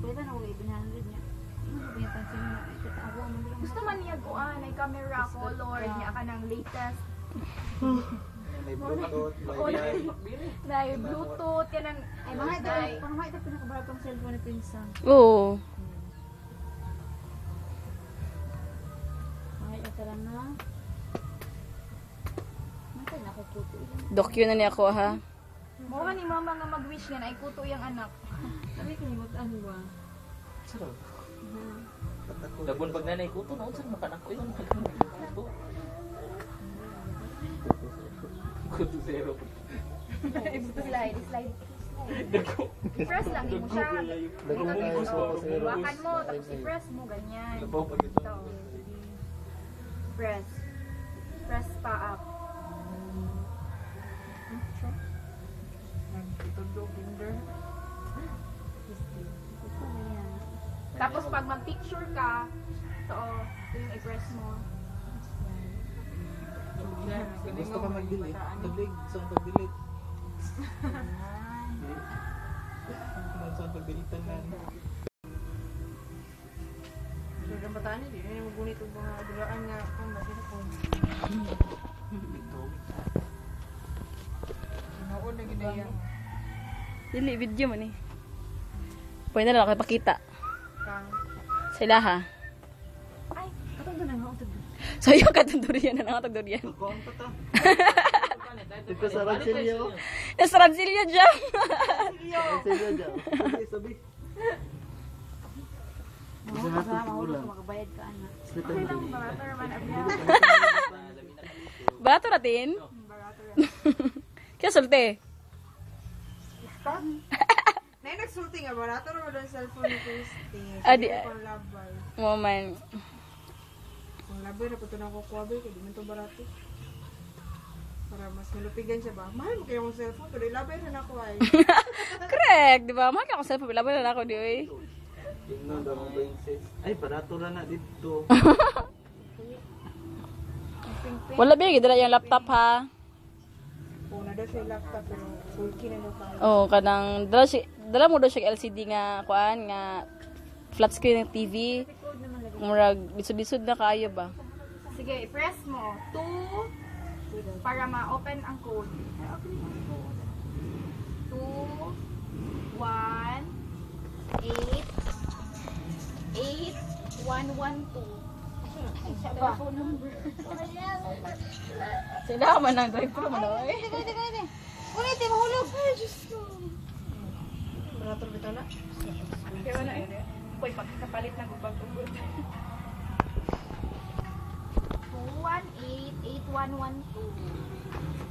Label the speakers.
Speaker 1: Beta na wala 700 niya.
Speaker 2: Gusto man niya kuan ay camera color niya ka ng latest.
Speaker 3: May Bluetooth,
Speaker 2: Na Bluetooth kanang
Speaker 1: Ay, mga ito pinakabaratong cellphone ni Pinsan.
Speaker 4: Oo.
Speaker 1: Mga ito lang na. Matay na ako puto.
Speaker 4: Dokyo na niya ako ha.
Speaker 2: mo ni mama nga mag-wish nga ay kuto yang anak.
Speaker 1: Sabi ko ni ano ba?
Speaker 3: Sarap. Labon pag nanay ko, tunaw saan makanak ko yun. Kuto zero.
Speaker 2: Slide. I-press lang mo siya. Hawakan mo, tapos i-press mo, ganyan. Ito. Press. Press pa up. Tapos pag mag-picture ka, ito yung i-press mo.
Speaker 3: Gusto ka mag-delete? Tablig, saan pag-delete? Saan pag-deletean na?
Speaker 1: Ang bataan niya, hindi na magunit ang mga dulaan nga. Ang bakit ako.
Speaker 3: Ito.
Speaker 1: Noon na ginaya.
Speaker 4: Dili video man eh. Pwede na lang kayo pakita.
Speaker 1: Kang.
Speaker 4: Sila ha.
Speaker 1: Ay, katong doon nga.
Speaker 4: So yung katundurian na nakatag durian.
Speaker 3: Ako ang tata. Ito sa Ranchillo.
Speaker 4: Yes, Ransilio dyan.
Speaker 3: Ranchillo dyan. Sabi.
Speaker 1: Mahulog ka makabayad ka, anak.
Speaker 2: Okay lang, barato naman ang yan.
Speaker 4: Barato natin.
Speaker 2: Barato yan.
Speaker 4: Kaya sulte.
Speaker 1: Na nagsulti nga, barato naman doon cellphone ni Christy.
Speaker 4: Adi.
Speaker 1: Pang labay.
Speaker 4: Moment.
Speaker 1: Pang labay na po ito na kukuha ba, kaya di man ito barato. Para mas malupigan siya ba? Mahal mo kayo yung cellphone, pero labay na ako ay.
Speaker 4: Correct, di ba? Mahal ka ako sa pabilaban na ako di oy.
Speaker 3: Tingnan daw ang 26. Ay, barato na na dito.
Speaker 4: Wala ba yung dala yung laptop ha?
Speaker 1: Una daw siya yung laptop, pero sulky na daw tayo.
Speaker 4: Oh, kanang dala mo daw siya LCD nga kuan nga flat screen ng TV. Murag bisud-bisud na kaayo ba?
Speaker 2: Sige, i-press mo. 2 para ma-open ang code. 2 1 8 112. Telephone number.
Speaker 4: Sila man ang drive ko man oy.
Speaker 2: Ulit, mahulog. Ay, Diyos ko.
Speaker 1: Barato bitaw na.
Speaker 2: Kaya na eh. Uy, pagkakapalit na gubag-gubag. 2188112.